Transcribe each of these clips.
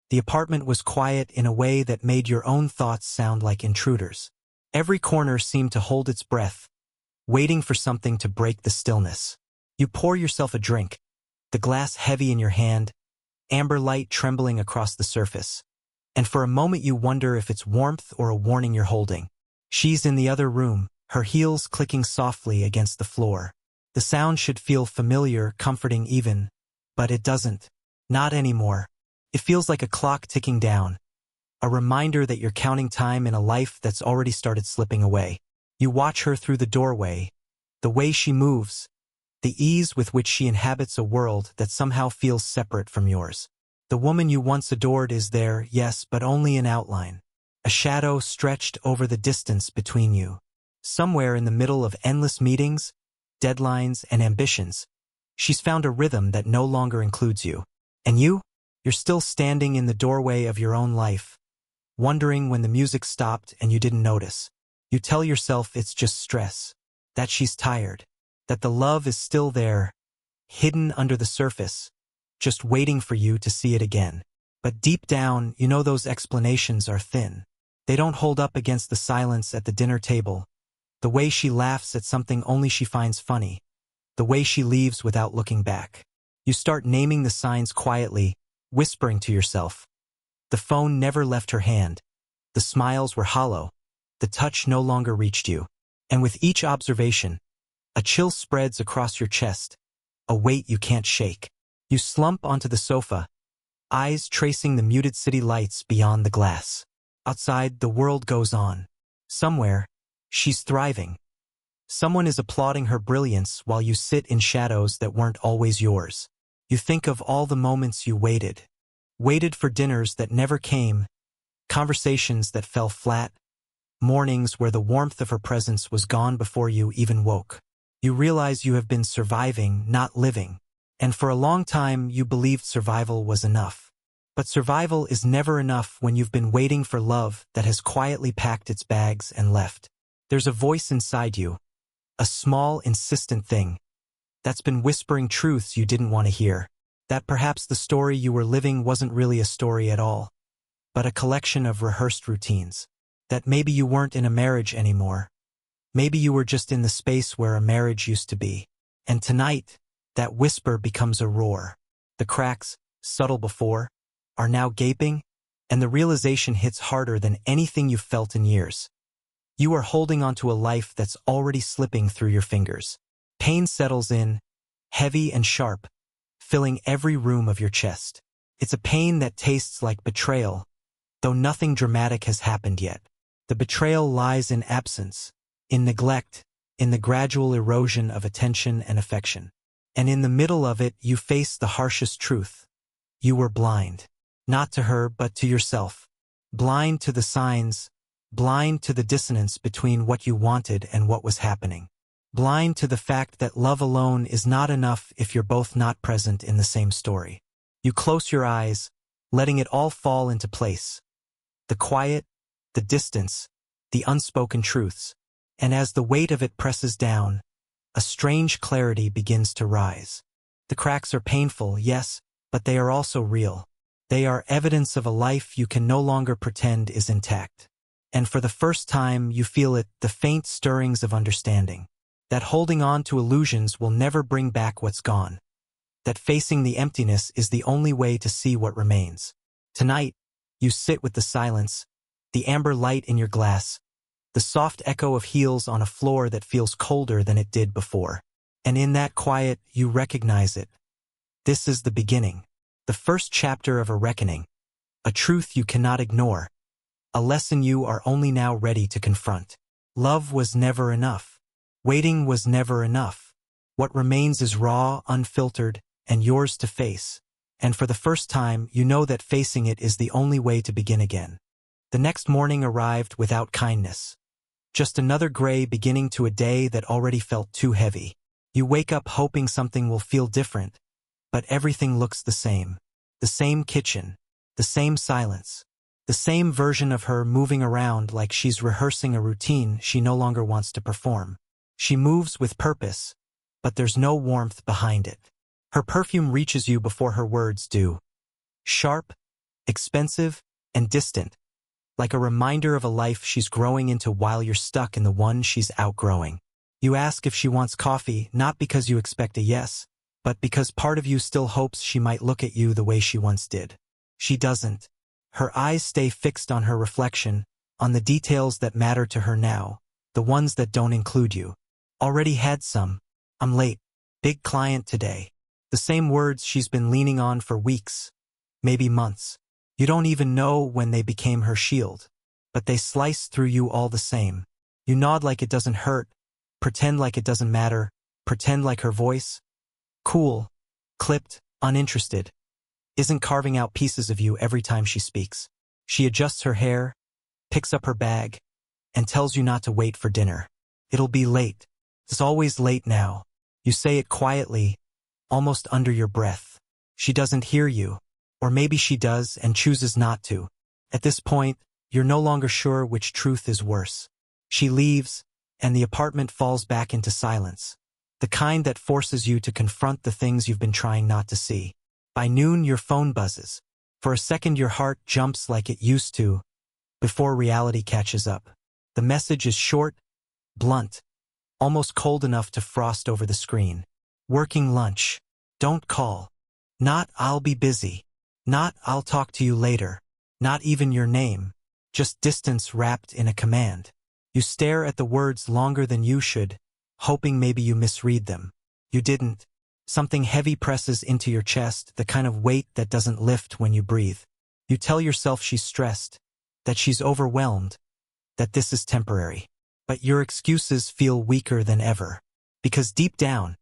The apartment was quiet in a way that made your own thoughts sound like intruders. Every corner seemed to hold its breath, waiting for something to break the stillness. You pour yourself a drink, the glass heavy in your hand, amber light trembling across the surface. And for a moment you wonder if it's warmth or a warning you're holding. She's in the other room, her heels clicking softly against the floor. The sound should feel familiar, comforting even, but it doesn't. Not anymore. It feels like a clock ticking down, a reminder that you're counting time in a life that's already started slipping away. You watch her through the doorway, the way she moves, the ease with which she inhabits a world that somehow feels separate from yours. The woman you once adored is there, yes, but only in outline. A shadow stretched over the distance between you. Somewhere in the middle of endless meetings, deadlines, and ambitions, she's found a rhythm that no longer includes you. And you're still standing in the doorway of your own life, wondering when the music stopped and you didn't notice. You tell yourself it's just stress, that she's tired, that the love is still there, hidden under the surface, just waiting for you to see it again. But deep down, you know those explanations are thin. They don't hold up against the silence at the dinner table, the way she laughs at something only she finds funny, the way she leaves without looking back. You start naming the signs quietly, whispering to yourself. The phone never left her hand. The smiles were hollow. The touch no longer reached you. And with each observation, a chill spreads across your chest, a weight you can't shake. You slump onto the sofa, eyes tracing the muted city lights beyond the glass. Outside, the world goes on. Somewhere, she's thriving. Someone is applauding her brilliance while you sit in shadows that weren't always yours. You think of all the moments you waited for dinners that never came, conversations that fell flat, mornings where the warmth of her presence was gone before you even woke. You realize you have been surviving, not living, and for a long time you believed survival was enough. But survival is never enough when you've been waiting for love that has quietly packed its bags and left. There's a voice inside you, a small, insistent thing, that's been whispering truths you didn't want to hear. That perhaps the story you were living wasn't really a story at all, but a collection of rehearsed routines. That maybe you weren't in a marriage anymore. Maybe you were just in the space where a marriage used to be. And tonight, that whisper becomes a roar. The cracks, subtle before, are now gaping, and the realization hits harder than anything you've felt in years. You are holding onto a life that's already slipping through your fingers. Pain settles in, heavy and sharp, filling every room of your chest. It's a pain that tastes like betrayal, though nothing dramatic has happened yet. The betrayal lies in absence, in neglect, in the gradual erosion of attention and affection. And in the middle of it, you face the harshest truth. You were blind. Not to her, but to yourself. Blind to the signs, blind to the dissonance between what you wanted and what was happening. Blind to the fact that love alone is not enough if you're both not present in the same story. You close your eyes, letting it all fall into place. The quiet, the distance, the unspoken truths. And as the weight of it presses down, a strange clarity begins to rise. The cracks are painful, yes, but they are also real. They are evidence of a life you can no longer pretend is intact. And for the first time, you feel it, the faint stirrings of understanding. That holding on to illusions will never bring back what's gone. That facing the emptiness is the only way to see what remains. Tonight, you sit with the silence, the amber light in your glass, the soft echo of heels on a floor that feels colder than it did before. And in that quiet, you recognize it. This is the beginning, the first chapter of a reckoning, a truth you cannot ignore, a lesson you are only now ready to confront. Love was never enough. Waiting was never enough. What remains is raw, unfiltered, and yours to face. And for the first time, you know that facing it is the only way to begin again. The next morning arrived without kindness. Just another gray beginning to a day that already felt too heavy. You wake up hoping something will feel different, but everything looks the same. The same kitchen, the same silence, the same version of her moving around like she's rehearsing a routine she no longer wants to perform. She moves with purpose, but there's no warmth behind it. Her perfume reaches you before her words do. Sharp, expensive, and distant, like a reminder of a life she's growing into while you're stuck in the one she's outgrowing. You ask if she wants coffee, not because you expect a yes, but because part of you still hopes she might look at you the way she once did. She doesn't. Her eyes stay fixed on her reflection, on the details that matter to her now, the ones that don't include you. Already had some. I'm late. Big client today. The same words she's been leaning on for weeks, maybe months. You don't even know when they became her shield, but they slice through you all the same. You nod like it doesn't hurt, pretend like it doesn't matter, pretend like her voice, cool, clipped, uninterested, isn't carving out pieces of you every time she speaks. She adjusts her hair, picks up her bag, and tells you not to wait for dinner. It'll be late. It's always late now. You say it quietly, almost under your breath. She doesn't hear you, or maybe she does and chooses not to. At this point, you're no longer sure which truth is worse. She leaves, and the apartment falls back into silence, the kind that forces you to confront the things you've been trying not to see. By noon, your phone buzzes. For a second, your heart jumps like it used to, before reality catches up. The message is short, blunt, almost cold enough to frost over the screen. Working lunch. Don't call. Not I'll be busy. Not I'll talk to you later. Not even your name. Just distance wrapped in a command. You stare at the words longer than you should, hoping maybe you misread them. You didn't. Something heavy presses into your chest, the kind of weight that doesn't lift when you breathe. You tell yourself she's stressed, that she's overwhelmed, that this is temporary. But your excuses feel weaker than ever. Because deep down,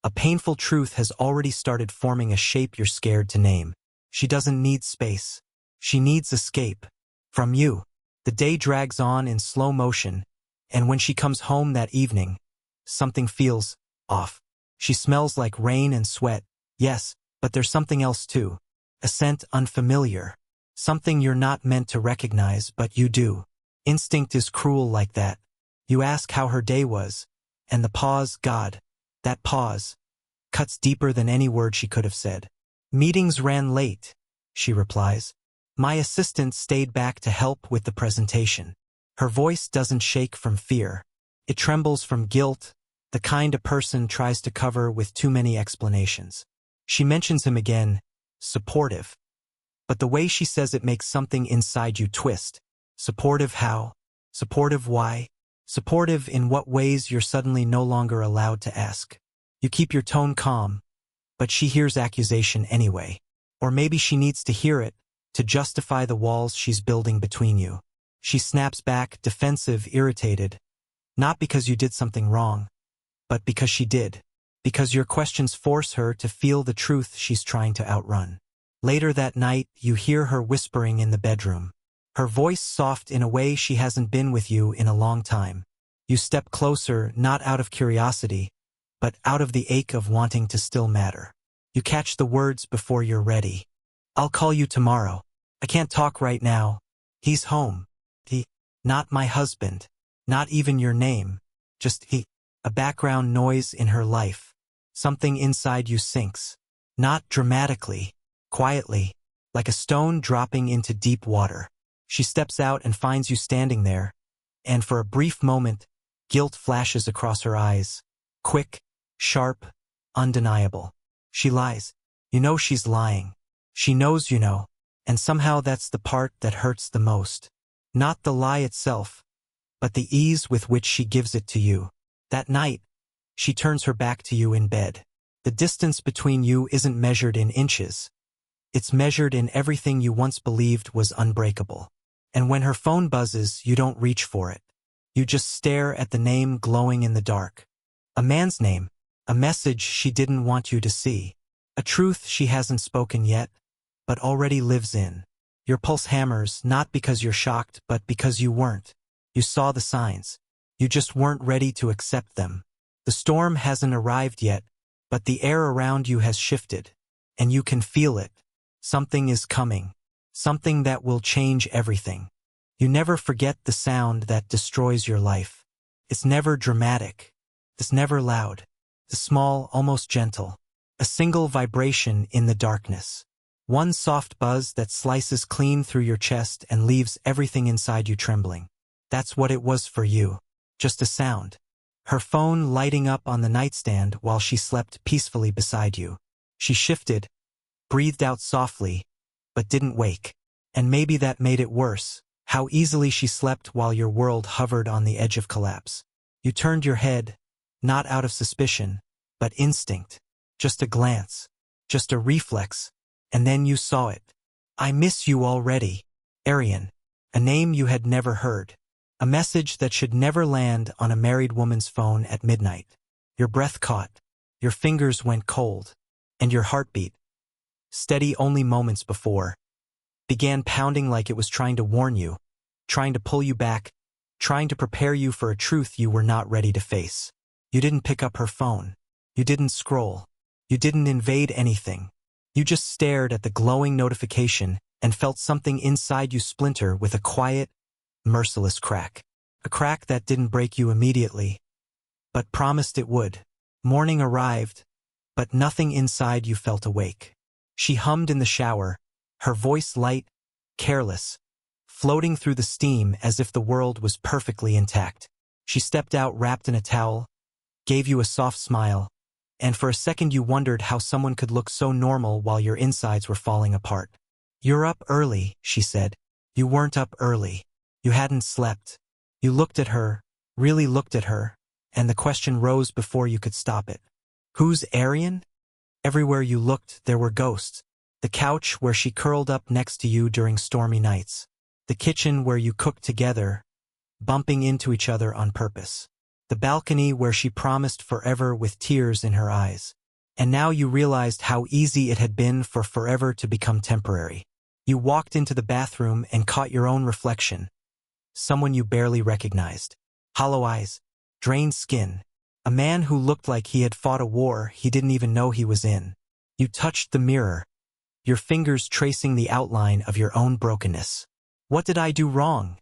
a painful truth has already started forming a shape you're scared to name. She doesn't need space. She needs escape. From you. The day drags on in slow motion, and when she comes home that evening, something feels off. She smells like rain and sweat, yes, but there's something else too. A scent unfamiliar. Something you're not meant to recognize, but you do. Instinct is cruel like that. You ask how her day was, and the pause, God, that pause, cuts deeper than any word she could have said. Meetings ran late, she replies. My assistant stayed back to help with the presentation. Her voice doesn't shake from fear. It trembles from guilt, the kind a person tries to cover with too many explanations. She mentions him again, supportive. But the way she says it makes something inside you twist. Supportive how? Supportive why? Supportive in what ways you're suddenly no longer allowed to ask. You keep your tone calm, but she hears accusation anyway. Or maybe she needs to hear it, to justify the walls she's building between you. She snaps back, defensive, irritated. Not because you did something wrong, but because she did. Because your questions force her to feel the truth she's trying to outrun. Later that night, you hear her whispering in the bedroom. Her voice soft in a way she hasn't been with you in a long time. You step closer, not out of curiosity, but out of the ache of wanting to still matter. You catch the words before you're ready. I'll call you tomorrow. I can't talk right now. He's home. He, not my husband. Not even your name. Just he. A background noise in her life. Something inside you sinks. Not dramatically, quietly, like a stone dropping into deep water. She steps out and finds you standing there, and for a brief moment, guilt flashes across her eyes. Quick, sharp, undeniable. She lies. You know she's lying. She knows you know, and somehow that's the part that hurts the most. Not the lie itself, but the ease with which she gives it to you. That night, she turns her back to you in bed. The distance between you isn't measured in inches. It's measured in everything you once believed was unbreakable. And when her phone buzzes, you don't reach for it. You just stare at the name glowing in the dark. A man's name, a message she didn't want you to see. A truth she hasn't spoken yet, but already lives in. Your pulse hammers, not because you're shocked, but because you weren't. You saw the signs. You just weren't ready to accept them. The storm hasn't arrived yet, but the air around you has shifted, and you can feel it. Something is coming. Something that will change everything. You never forget the sound that destroys your life. It's never dramatic. It's never loud. It's small, almost gentle. A single vibration in the darkness. One soft buzz that slices clean through your chest and leaves everything inside you trembling. That's what it was for you. Just a sound. Her phone lighting up on the nightstand while she slept peacefully beside you. She shifted, breathed out softly, but didn't wake. And maybe that made it worse, how easily she slept while your world hovered on the edge of collapse. You turned your head, not out of suspicion, but instinct. Just a glance, just a reflex, and then you saw it. I miss you already, Arian. A name you had never heard. A message that should never land on a married woman's phone at midnight. Your breath caught, your fingers went cold, and your heartbeat, steady only moments before, began pounding like it was trying to warn you, trying to pull you back, trying to prepare you for a truth you were not ready to face. You didn't pick up her phone. You didn't scroll. You didn't invade anything. You just stared at the glowing notification and felt something inside you splinter with a quiet, merciless crack. A crack that didn't break you immediately, but promised it would. Morning arrived, but nothing inside you felt awake. She hummed in the shower, her voice light, careless, floating through the steam as if the world was perfectly intact. She stepped out wrapped in a towel, gave you a soft smile, and for a second you wondered how someone could look so normal while your insides were falling apart. You're up early, she said. You weren't up early. You hadn't slept. You looked at her, really looked at her, and the question rose before you could stop it. Who's Arian? Everywhere you looked, there were ghosts. The couch where she curled up next to you during stormy nights. The kitchen where you cooked together, bumping into each other on purpose. The balcony where she promised forever with tears in her eyes. And now you realized how easy it had been for forever to become temporary. You walked into the bathroom and caught your own reflection. Someone you barely recognized. Hollow eyes, drained skin. A man who looked like he had fought a war he didn't even know he was in. You touched the mirror, your fingers tracing the outline of your own brokenness. What did I do wrong?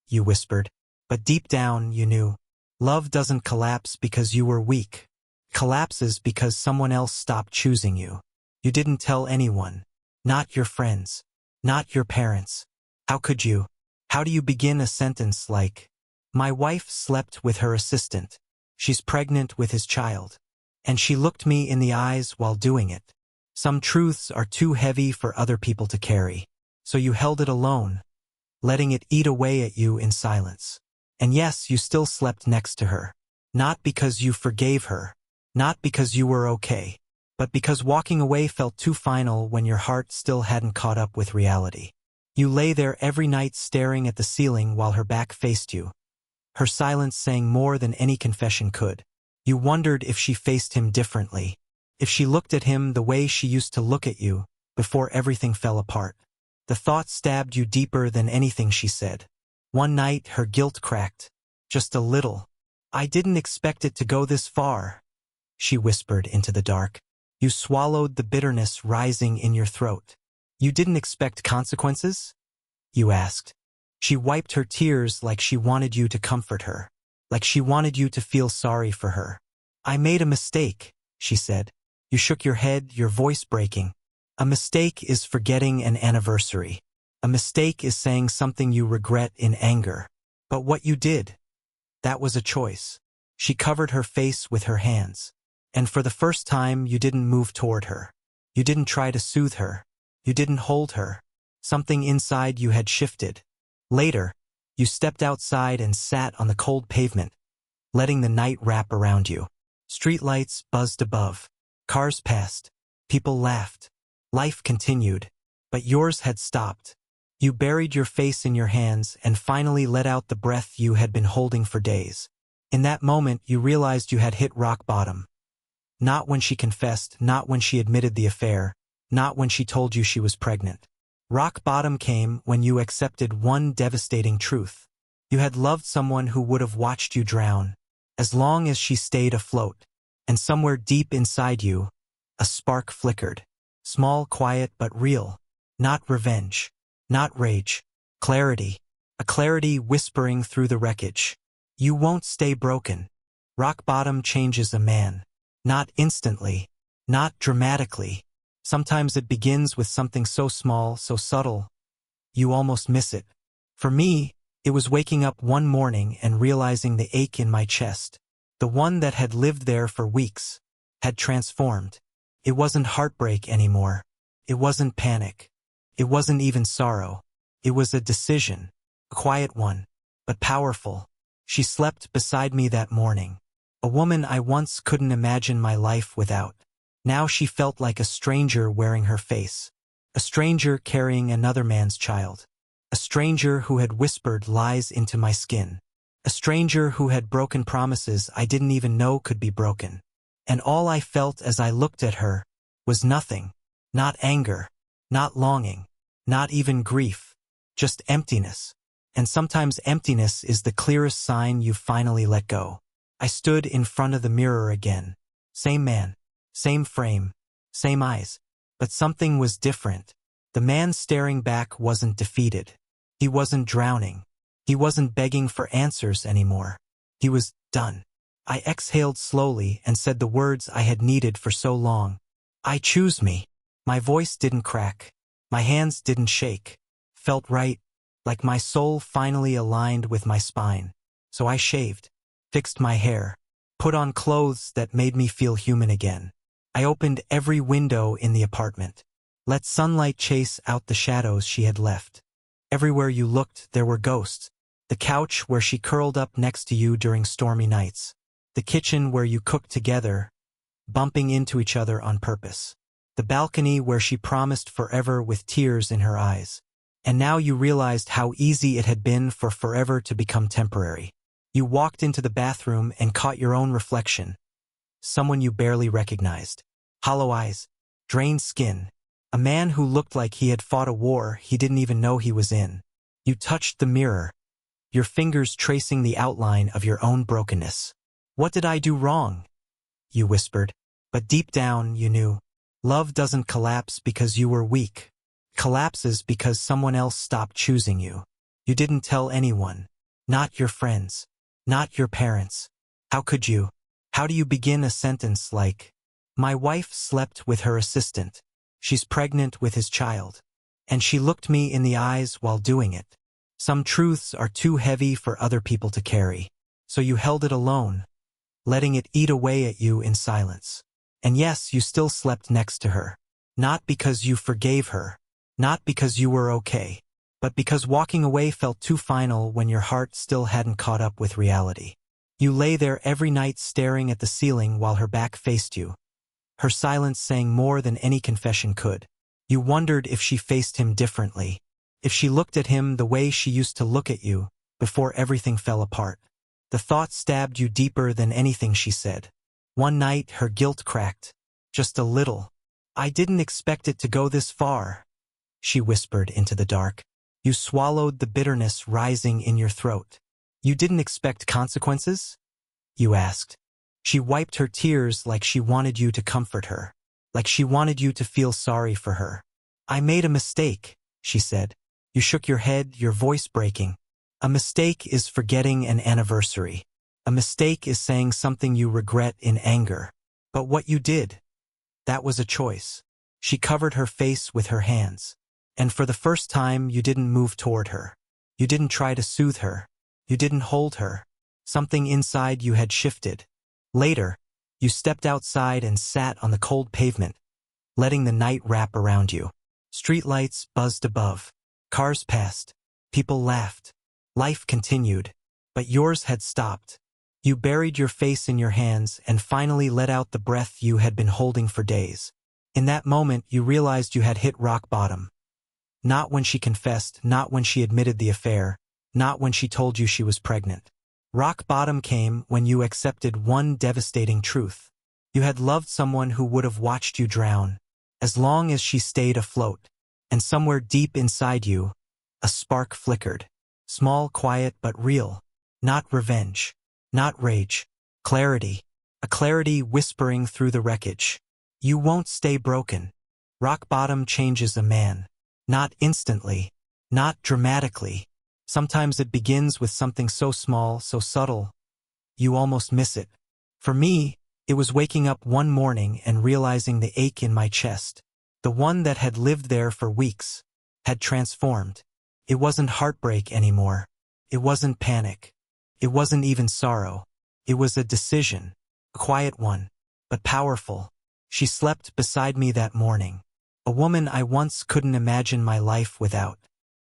You whispered. But deep down, you knew. Love doesn't collapse because you were weak. It collapses because someone else stopped choosing you. You didn't tell anyone. Not your friends. Not your parents. How could you? How do you begin a sentence like, "My wife slept with her assistant. She's pregnant with his child. And she looked me in the eyes while doing it." Some truths are too heavy for other people to carry. So you held it alone, letting it eat away at you in silence. And yes, you still slept next to her. Not because you forgave her. Not because you were okay. But because walking away felt too final when your heart still hadn't caught up with reality. You lay there every night staring at the ceiling while her back faced you. Her silence saying more than any confession could. You wondered if she faced him differently. If she looked at him the way she used to look at you, before everything fell apart. The thought stabbed you deeper than anything she said. One night, her guilt cracked. Just a little. "I didn't expect it to go this far," she whispered into the dark. You swallowed the bitterness rising in your throat. "You didn't expect consequences?" you asked. She wiped her tears like she wanted you to comfort her. Like she wanted you to feel sorry for her. "I made a mistake," she said. You shook your head, your voice breaking. A mistake is forgetting an anniversary. A mistake is saying something you regret in anger. But what you did, that was a choice. She covered her face with her hands. And for the first time, you didn't move toward her. You didn't try to soothe her. You didn't hold her. Something inside you had shifted. Later, you stepped outside and sat on the cold pavement, letting the night wrap around you. Streetlights buzzed above. Cars passed. People laughed. Life continued. But yours had stopped. You buried your face in your hands and finally let out the breath you had been holding for days. In that moment, you realized you had hit rock bottom. Not when she confessed, not when she admitted the affair, not when she told you she was pregnant. Rock bottom came when you accepted one devastating truth. You had loved someone who would have watched you drown, as long as she stayed afloat. And somewhere deep inside you, a spark flickered. Small, quiet, but real. Not revenge. Not rage. Clarity. A clarity whispering through the wreckage. You won't stay broken. Rock bottom changes a man. Not instantly. Not dramatically. Sometimes it begins with something so small, so subtle, you almost miss it. For me, it was waking up one morning and realizing the ache in my chest, the one that had lived there for weeks, had transformed. It wasn't heartbreak anymore. It wasn't panic. It wasn't even sorrow. It was a decision, a quiet one, but powerful. She slept beside me that morning. A woman I once couldn't imagine my life without. Now she felt like a stranger wearing her face. A stranger carrying another man's child. A stranger who had whispered lies into my skin. A stranger who had broken promises I didn't even know could be broken. And all I felt as I looked at her was nothing. Not anger. Not longing. Not even grief. Just emptiness. And sometimes emptiness is the clearest sign you've finally let go. I stood in front of the mirror again. Same man. Same frame. Same eyes. But something was different. The man staring back wasn't defeated. He wasn't drowning. He wasn't begging for answers anymore. He was done. I exhaled slowly and said the words I had needed for so long. I choose me. My voice didn't crack. My hands didn't shake. Felt right, like my soul finally aligned with my spine. So I shaved, fixed my hair, put on clothes that made me feel human again. I opened every window in the apartment. Let sunlight chase out the shadows she had left. Everywhere you looked, there were ghosts. The couch where she curled up next to you during stormy nights. The kitchen where you cooked together, bumping into each other on purpose. The balcony where she promised forever with tears in her eyes. And now you realized how easy it had been for forever to become temporary. You walked into the bathroom and caught your own reflection. Someone you barely recognized. Hollow eyes, drained skin. A man who looked like he had fought a war he didn't even know he was in. You touched the mirror, your fingers tracing the outline of your own brokenness. What did I do wrong? You whispered. But deep down, you knew. Love doesn't collapse because you were weak. It collapses because someone else stopped choosing you. You didn't tell anyone. Not your friends. Not your parents. How could you? How do you begin a sentence like, "My wife slept with her assistant. She's pregnant with his child." And she looked me in the eyes while doing it. Some truths are too heavy for other people to carry. So you held it alone, letting it eat away at you in silence. And yes, you still slept next to her. Not because you forgave her. Not because you were okay. But because walking away felt too final when your heart still hadn't caught up with reality. You lay there every night staring at the ceiling while her back faced you. Her silence saying more than any confession could. You wondered if she faced him differently. If she looked at him the way she used to look at you, before everything fell apart. The thought stabbed you deeper than anything she said. One night, her guilt cracked. Just a little. "I didn't expect it to go this far," she whispered into the dark. You swallowed the bitterness rising in your throat. "You didn't expect consequences?" you asked. She wiped her tears like she wanted you to comfort her. Like she wanted you to feel sorry for her. "I made a mistake," she said. You shook your head, your voice breaking. A mistake is forgetting an anniversary. A mistake is saying something you regret in anger. But what you did, that was a choice. She covered her face with her hands. And for the first time, you didn't move toward her. You didn't try to soothe her. You didn't hold her. Something inside you had shifted. Later, you stepped outside and sat on the cold pavement, letting the night wrap around you. Streetlights buzzed above. Cars passed. People laughed. Life continued. But yours had stopped. You buried your face in your hands and finally let out the breath you had been holding for days. In that moment, you realized you had hit rock bottom. Not when she confessed, not when she admitted the affair, not when she told you she was pregnant. Rock bottom came when you accepted one devastating truth. You had loved someone who would have watched you drown, as long as she stayed afloat. And somewhere deep inside you, a spark flickered. Small, quiet, but real. Not revenge. Not rage. Clarity. A clarity whispering through the wreckage. You won't stay broken. Rock bottom changes a man. Not instantly. Not dramatically. Sometimes it begins with something so small, so subtle, you almost miss it. For me, it was waking up one morning and realizing the ache in my chest, The one that had lived there for weeks had transformed. It wasn't heartbreak anymore. It wasn't panic. It wasn't even sorrow. It was a decision, a quiet one, but powerful. She slept beside me that morning. A woman I once couldn't imagine my life without.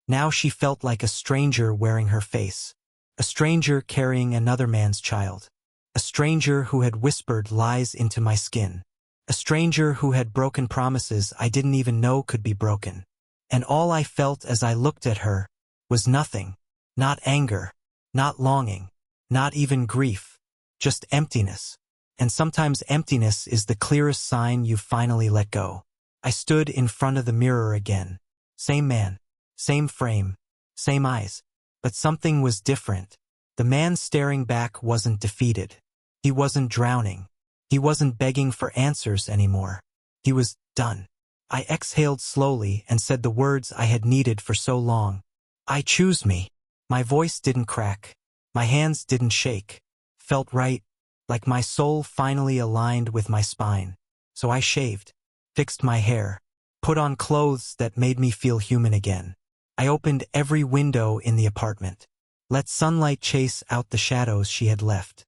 Now she felt like a stranger wearing her face. A stranger carrying another man's child. A stranger who had whispered lies into my skin. A stranger who had broken promises I didn't even know could be broken. And all I felt as I looked at her was nothing. Not anger. Not longing. Not even grief. Just emptiness. And sometimes emptiness is the clearest sign you've finally let go. I stood in front of the mirror again. Same man. Same frame. Same eyes. But something was different. The man staring back wasn't defeated. He wasn't drowning. He wasn't begging for answers anymore. He was done. I exhaled slowly and said the words I had needed for so long. I choose me. My voice didn't crack. My hands didn't shake. Felt right, like my soul finally aligned with my spine. So I shaved, fixed my hair, put on clothes that made me feel human again. I opened every window in the apartment. Let sunlight chase out the shadows she had left.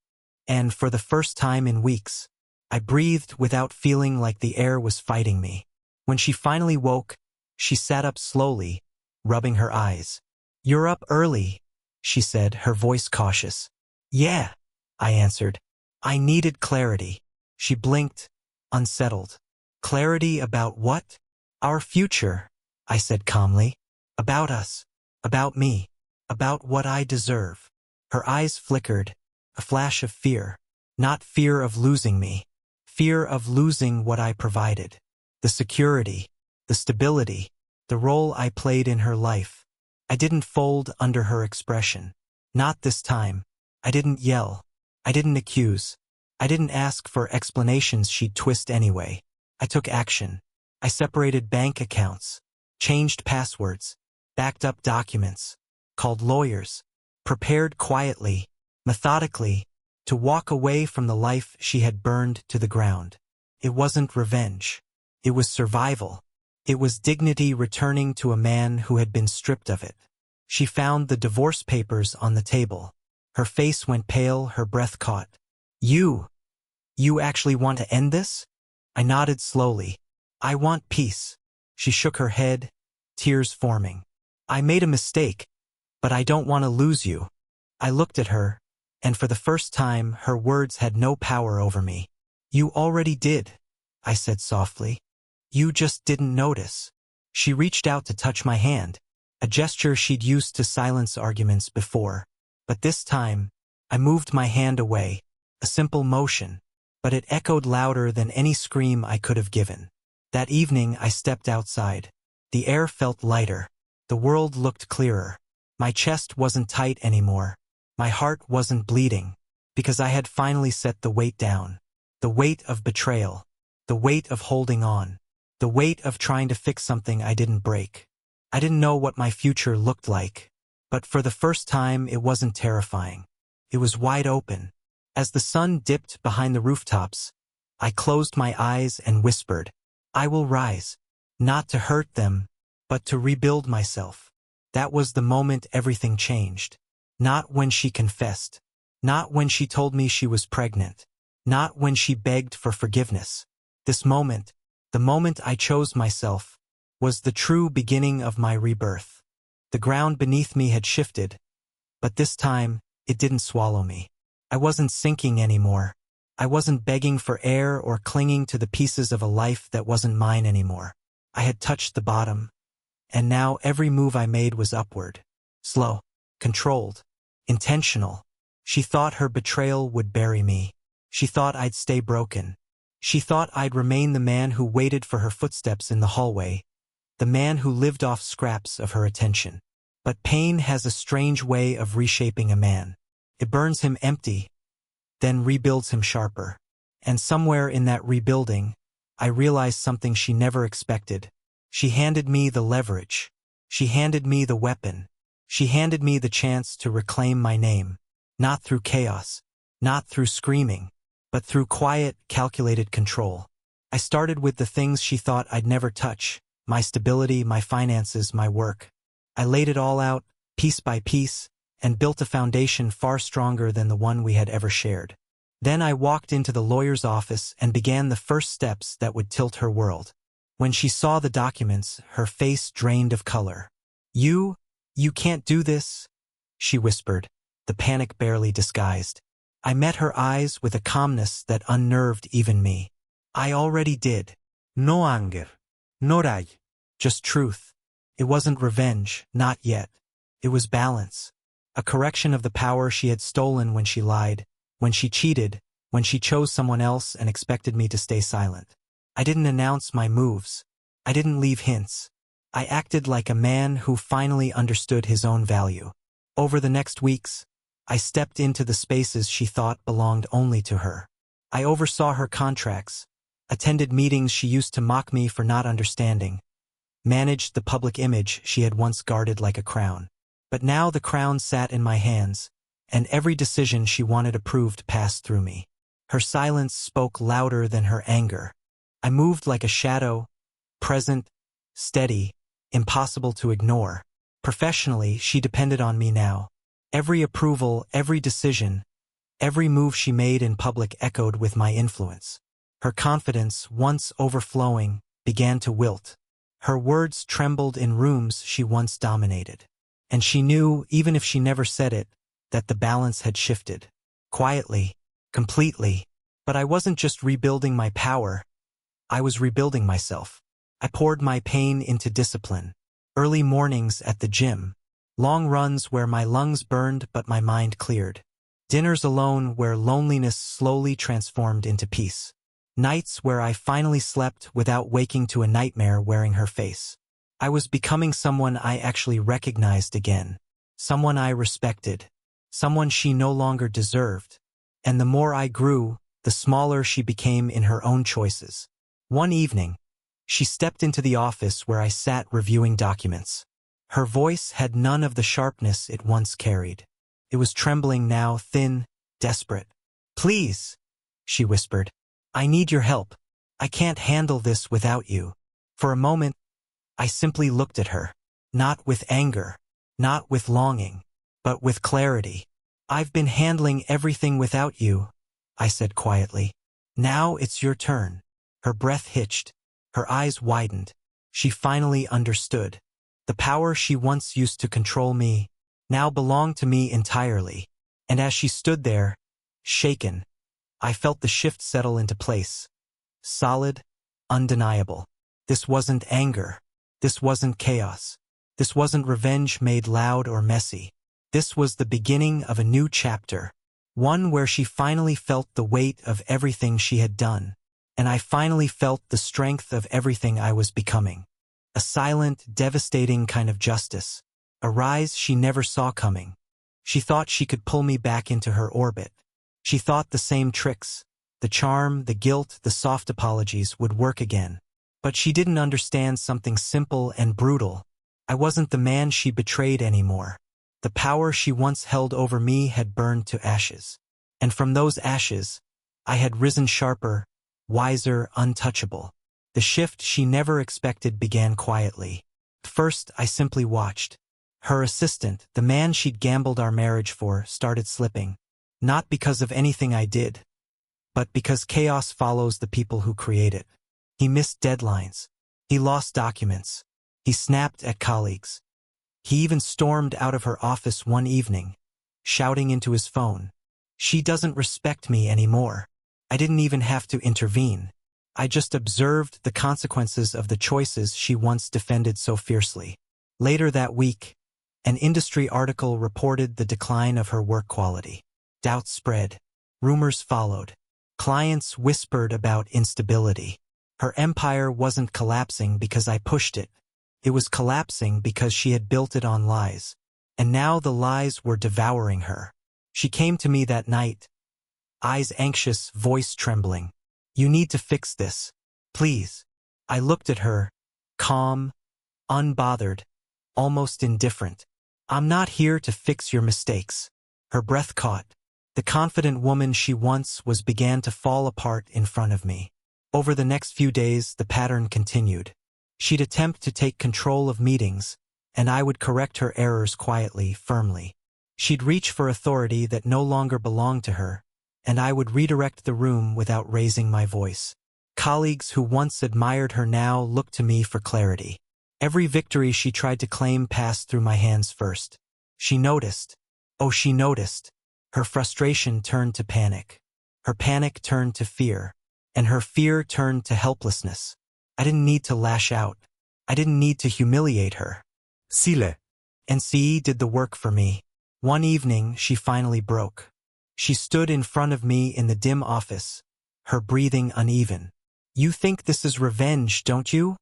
And for the first time in weeks, I breathed without feeling like the air was fighting me. When she finally woke, she sat up slowly, rubbing her eyes. "You're up early," she said, her voice cautious. "Yeah," I answered. I needed clarity. She blinked, unsettled. "Clarity about what?" "Our future," I said calmly. "About us. About me. About what I deserve." Her eyes flickered, a flash of fear. Not fear of losing me. Fear of losing what I provided. The security, the stability, the role I played in her life. I didn't fold under her expression. Not this time. I didn't yell. I didn't accuse. I didn't ask for explanations she'd twist anyway. I took action. I separated bank accounts, changed passwords, backed up documents, called lawyers, prepared quietly, methodically, to walk away from the life she had burned to the ground. It wasn't revenge. It was survival. It was dignity returning to a man who had been stripped of it. She found the divorce papers on the table. Her face went pale, her breath caught. You actually want to end this?" I nodded slowly. "I want peace." She shook her head, tears forming. "I made a mistake, but I don't want to lose you." I looked at her, and for the first time her words had no power over me. "You already did," I said softly. "You just didn't notice." She reached out to touch my hand, a gesture she'd used to silence arguments before. But this time, I moved my hand away, a simple motion, but it echoed louder than any scream I could have given. That evening I stepped outside. The air felt lighter. The world looked clearer. My chest wasn't tight anymore. My heart wasn't bleeding, because I had finally set the weight down. The weight of betrayal. The weight of holding on. The weight of trying to fix something I didn't break. I didn't know what my future looked like, but for the first time it wasn't terrifying. It was wide open. As the sun dipped behind the rooftops, I closed my eyes and whispered, "I will rise, not to hurt them, but to rebuild myself." That was the moment everything changed. Not when she confessed. Not when she told me she was pregnant. Not when she begged for forgiveness. This moment, the moment I chose myself, was the true beginning of my rebirth. The ground beneath me had shifted, but this time, it didn't swallow me. I wasn't sinking anymore. I wasn't begging for air or clinging to the pieces of a life that wasn't mine anymore. I had touched the bottom, and now every move I made was upward. Slow, controlled, intentional. She thought her betrayal would bury me. She thought I'd stay broken. She thought I'd remain the man who waited for her footsteps in the hallway, the man who lived off scraps of her attention. But pain has a strange way of reshaping a man. It burns him empty, then rebuilds him sharper. And somewhere in that rebuilding, I realized something she never expected. She handed me the leverage. She handed me the weapon. She handed me the chance to reclaim my name. Not through chaos, not through screaming, but through quiet, calculated control. I started with the things she thought I'd never touch, my stability, my finances, my work. I laid it all out, piece by piece, and built a foundation far stronger than the one we had ever shared. Then I walked into the lawyer's office and began the first steps that would tilt her world. When she saw the documents, her face drained of color. You can't do this," she whispered, the panic barely disguised. I met her eyes with a calmness that unnerved even me. "I already did." No anger, no rage. Just truth. It wasn't revenge, not yet. It was balance. A correction of the power she had stolen when she lied, when she cheated, when she chose someone else and expected me to stay silent. I didn't announce my moves. I didn't leave hints. I acted like a man who finally understood his own value. Over the next weeks, I stepped into the spaces she thought belonged only to her. I oversaw her contracts, attended meetings she used to mock me for not understanding, managed the public image she had once guarded like a crown. But now the crown sat in my hands, and every decision she wanted approved passed through me. Her silence spoke louder than her anger. I moved like a shadow, present, steady, impossible to ignore. Professionally, she depended on me now. Every approval, every decision, every move she made in public echoed with my influence. Her confidence, once overflowing, began to wilt. Her words trembled in rooms she once dominated. And she knew, even if she never said it, that the balance had shifted. Quietly, completely. But I wasn't just rebuilding my power. I was rebuilding myself. I poured my pain into discipline. Early mornings at the gym. Long runs where my lungs burned but my mind cleared. Dinners alone where loneliness slowly transformed into peace. Nights where I finally slept without waking to a nightmare wearing her face. I was becoming someone I actually recognized again. Someone I respected. Someone she no longer deserved. And the more I grew, the smaller she became in her own choices. One evening, she stepped into the office where I sat reviewing documents. Her voice had none of the sharpness it once carried. It was trembling now, thin, desperate. "Please," she whispered. "I need your help. I can't handle this without you." For a moment, I simply looked at her. Not with anger, not with longing, but with clarity. "I've been handling everything without you," I said quietly. "Now it's your turn." Her breath hitched. Her eyes widened. She finally understood. The power she once used to control me now belonged to me entirely. And as she stood there, shaken, I felt the shift settle into place. Solid, undeniable. This wasn't anger. This wasn't chaos. This wasn't revenge made loud or messy. This was the beginning of a new chapter. One where she finally felt the weight of everything she had done. And I finally felt the strength of everything I was becoming. A silent, devastating kind of justice. A rise she never saw coming. She thought she could pull me back into her orbit. She thought the same tricks, the charm, the guilt, the soft apologies would work again. But she didn't understand something simple and brutal. I wasn't the man she betrayed anymore. The power she once held over me had burned to ashes. And from those ashes, I had risen sharper, wiser, untouchable. The shift she never expected began quietly. First, I simply watched. Her assistant, the man she'd gambled our marriage for, started slipping. Not because of anything I did, but because chaos follows the people who create it. He missed deadlines. He lost documents. He snapped at colleagues. He even stormed out of her office one evening, shouting into his phone, "She doesn't respect me anymore." I didn't even have to intervene. I just observed the consequences of the choices she once defended so fiercely. Later that week, an industry article reported the decline of her work quality. Doubts spread. Rumors followed. Clients whispered about instability. Her empire wasn't collapsing because I pushed it. It was collapsing because she had built it on lies. And now the lies were devouring her. She came to me that night, eyes anxious, voice trembling. "You need to fix this. Please." I looked at her, calm, unbothered, almost indifferent. "I'm not here to fix your mistakes." Her breath caught. The confident woman she once was began to fall apart in front of me. Over the next few days, the pattern continued. She'd attempt to take control of meetings, and I would correct her errors quietly, firmly. She'd reach for authority that no longer belonged to her, and I would redirect the room without raising my voice. Colleagues who once admired her now looked to me for clarity. Every victory she tried to claim passed through my hands first. She noticed. Oh, she noticed. Her frustration turned to panic. Her panic turned to fear. And her fear turned to helplessness. I didn't need to lash out. I didn't need to humiliate her. Sile. And CE did the work for me. One evening, she finally broke. She stood in front of me in the dim office, her breathing uneven. "You think this is revenge, don't you?"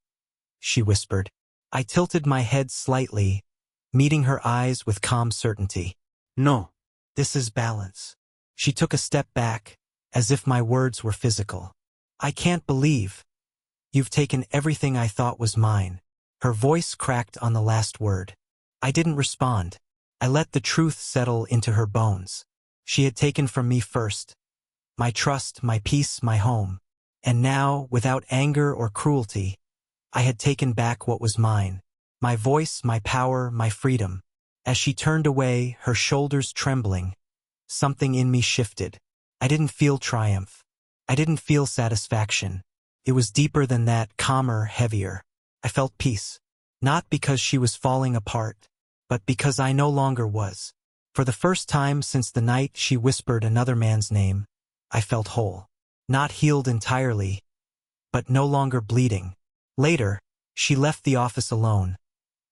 she whispered. I tilted my head slightly, meeting her eyes with calm certainty. No. "This is balance." She took a step back, as if my words were physical. "I can't believe you've taken everything I thought was mine." Her voice cracked on the last word. I didn't respond. I let the truth settle into her bones. She had taken from me first. My trust, my peace, my home. And now, without anger or cruelty, I had taken back what was mine. My voice, my power, my freedom. As she turned away, her shoulders trembling, something in me shifted. I didn't feel triumph. I didn't feel satisfaction. It was deeper than that, calmer, heavier. I felt peace. Not because she was falling apart, but because I no longer was. For the first time since the night she whispered another man's name, I felt whole. Not healed entirely, but no longer bleeding. Later, she left the office alone,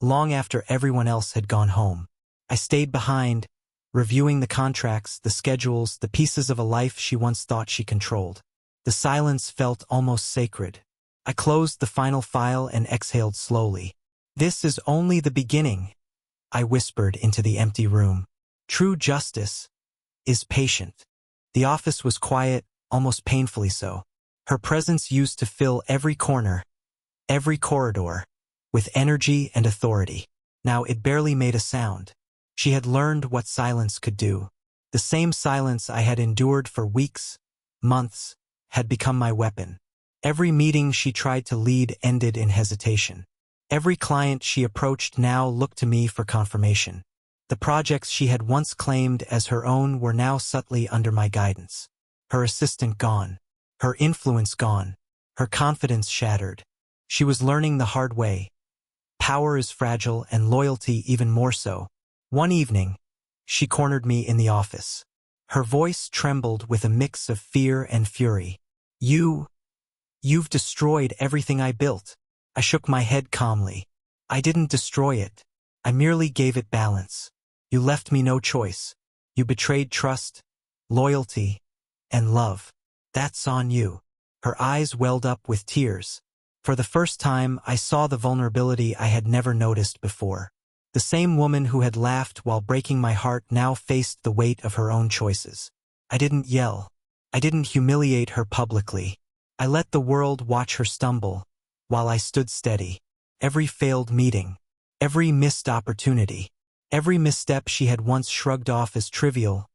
long after everyone else had gone home. I stayed behind, reviewing the contracts, the schedules, the pieces of a life she once thought she controlled. The silence felt almost sacred. I closed the final file and exhaled slowly. "This is only the beginning," I whispered into the empty room. "True justice is patient." The office was quiet, almost painfully so. Her presence used to fill every corner, every corridor, with energy and authority. Now it barely made a sound. She had learned what silence could do. The same silence I had endured for weeks, months, had become my weapon. Every meeting she tried to lead ended in hesitation. Every client she approached now looked to me for confirmation. The projects she had once claimed as her own were now subtly under my guidance. Her assistant gone. Her influence gone. Her confidence shattered. She was learning the hard way. Power is fragile and loyalty even more so. One evening, she cornered me in the office. Her voice trembled with a mix of fear and fury. You've destroyed everything I built." I shook my head calmly. "I didn't destroy it. I merely gave it balance. You left me no choice. You betrayed trust, loyalty, and love. That's on you." Her eyes welled up with tears. For the first time, I saw the vulnerability I had never noticed before. The same woman who had laughed while breaking my heart now faced the weight of her own choices. I didn't yell. I didn't humiliate her publicly. I let the world watch her stumble, while I stood steady. Every failed meeting, every missed opportunity, every misstep she had once shrugged off as trivial,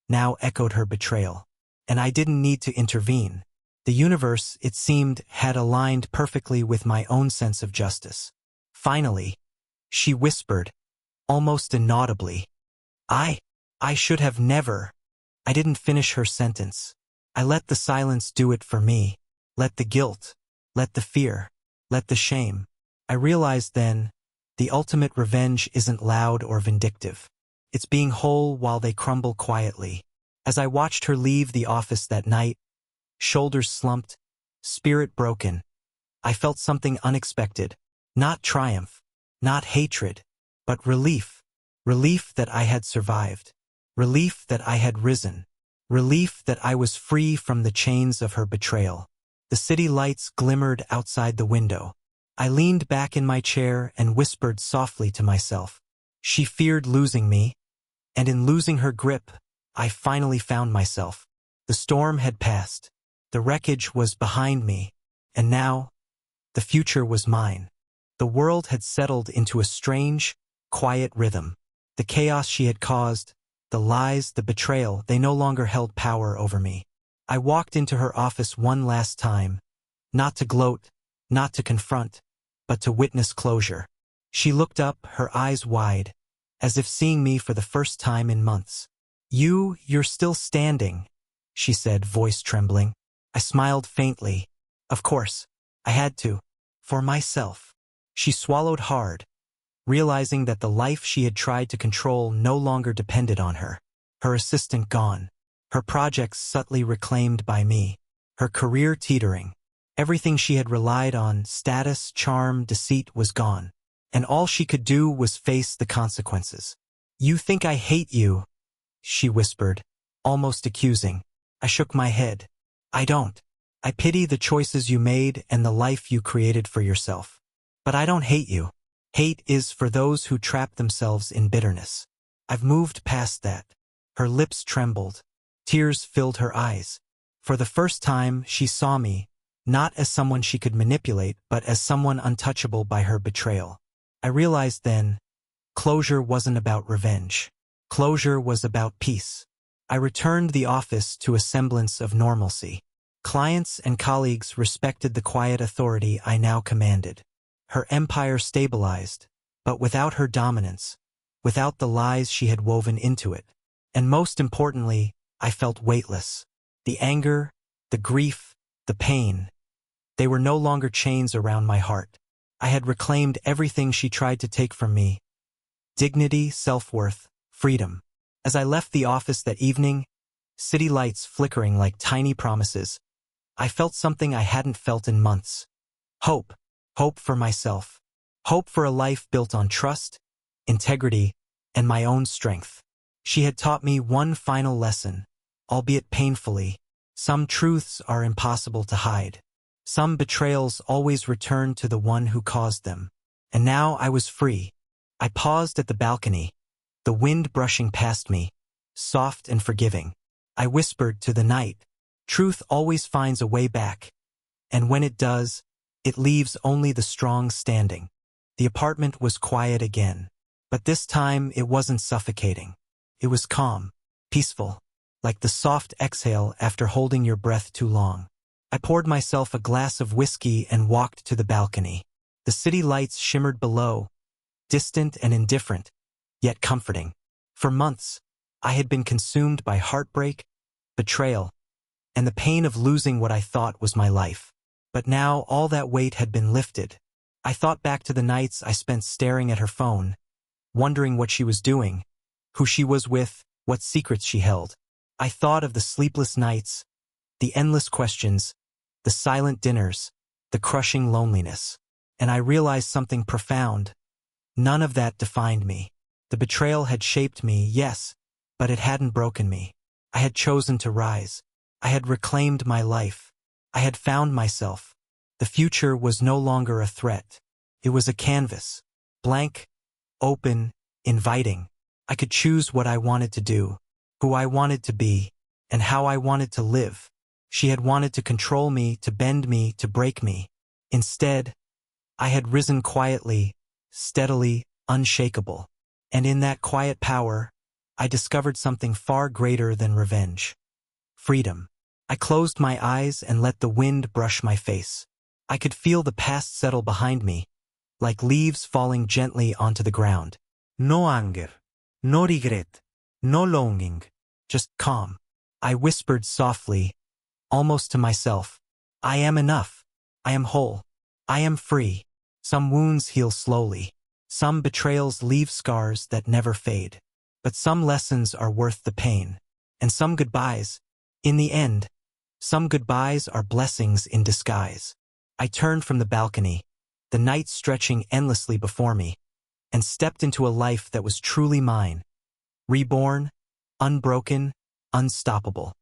now echoed her betrayal. And I didn't need to intervene. The universe, it seemed, had aligned perfectly with my own sense of justice. Finally, she whispered, almost inaudibly, I should have never." I didn't finish her sentence. I let the silence do it for me. Let the guilt, let the fear, let the shame. I realized then, the ultimate revenge isn't loud or vindictive. It's being whole while they crumble quietly. As I watched her leave the office that night, shoulders slumped, spirit broken, I felt something unexpected. Not triumph, not hatred, but relief. Relief that I had survived. Relief that I had risen. Relief that I was free from the chains of her betrayal. The city lights glimmered outside the window. I leaned back in my chair and whispered softly to myself. She feared losing me, and in losing her grip, I finally found myself. The storm had passed. The wreckage was behind me, and now, the future was mine. The world had settled into a strange, quiet rhythm. The chaos she had caused, the lies, the betrayal, they no longer held power over me. I walked into her office one last time, Not to gloat, not to confront, but to witness closure. She looked up, her eyes wide, as if seeing me for the first time in months. You're still standing," she said, voice trembling. I smiled faintly. Of course, I had to. For myself. She swallowed hard, realizing that the life she had tried to control no longer depended on her. Her assistant gone. Her projects subtly reclaimed by me. Her career teetering. Everything she had relied on, status, charm, deceit, was gone. And all she could do was face the consequences. "You think I hate you," she whispered, almost accusing. I shook my head. "I don't. I pity the choices you made and the life you created for yourself. But I don't hate you. Hate is for those who trap themselves in bitterness. I've moved past that." Her lips trembled. Tears filled her eyes. For the first time, she saw me, not as someone she could manipulate, but as someone untouchable by her betrayal. I realized then, closure wasn't about revenge. Closure was about peace. I returned the office to a semblance of normalcy. Clients and colleagues respected the quiet authority I now commanded. Her empire stabilized, but without her dominance, without the lies she had woven into it. And most importantly, I felt weightless. The anger, the grief, the pain, they were no longer chains around my heart. I had reclaimed everything she tried to take from me. Dignity, self-worth, freedom. As I left the office that evening, city lights flickering like tiny promises, I felt something I hadn't felt in months. Hope. Hope for myself. Hope for a life built on trust, integrity, and my own strength. She had taught me one final lesson, albeit painfully. Some truths are impossible to hide. Some betrayals always return to the one who caused them. And now I was free. I paused at the balcony, the wind brushing past me, soft and forgiving. I whispered to the night, "Truth always finds a way back. And when it does, it leaves only the strong standing." The apartment was quiet again. But this time it wasn't suffocating. It was calm, peaceful, like the soft exhale after holding your breath too long. I poured myself a glass of whiskey and walked to the balcony. The city lights shimmered below, distant and indifferent, yet comforting. For months, I had been consumed by heartbreak, betrayal, and the pain of losing what I thought was my life. But now all that weight had been lifted. I thought back to the nights I spent staring at her phone, wondering what she was doing, who she was with, what secrets she held. I thought of the sleepless nights, the endless questions, the silent dinners, the crushing loneliness. And I realized something profound. None of that defined me. The betrayal had shaped me, yes, but it hadn't broken me. I had chosen to rise. I had reclaimed my life. I had found myself. The future was no longer a threat. It was a canvas, blank, open, inviting. I could choose what I wanted to do, who I wanted to be, and how I wanted to live. She had wanted to control me, to bend me, to break me. Instead, I had risen quietly, steadily, unshakable. And in that quiet power, I discovered something far greater than revenge. Freedom. I closed my eyes and let the wind brush my face. I could feel the past settle behind me, like leaves falling gently onto the ground. No anger, no regret, no longing. Just calm. I whispered softly, almost to myself, "I am enough. I am whole. I am free." Some wounds heal slowly. Some betrayals leave scars that never fade. But some lessons are worth the pain. And some goodbyes, in the end, some goodbyes are blessings in disguise. I turned from the balcony, the night stretching endlessly before me, and stepped into a life that was truly mine. Reborn, unbroken, unstoppable.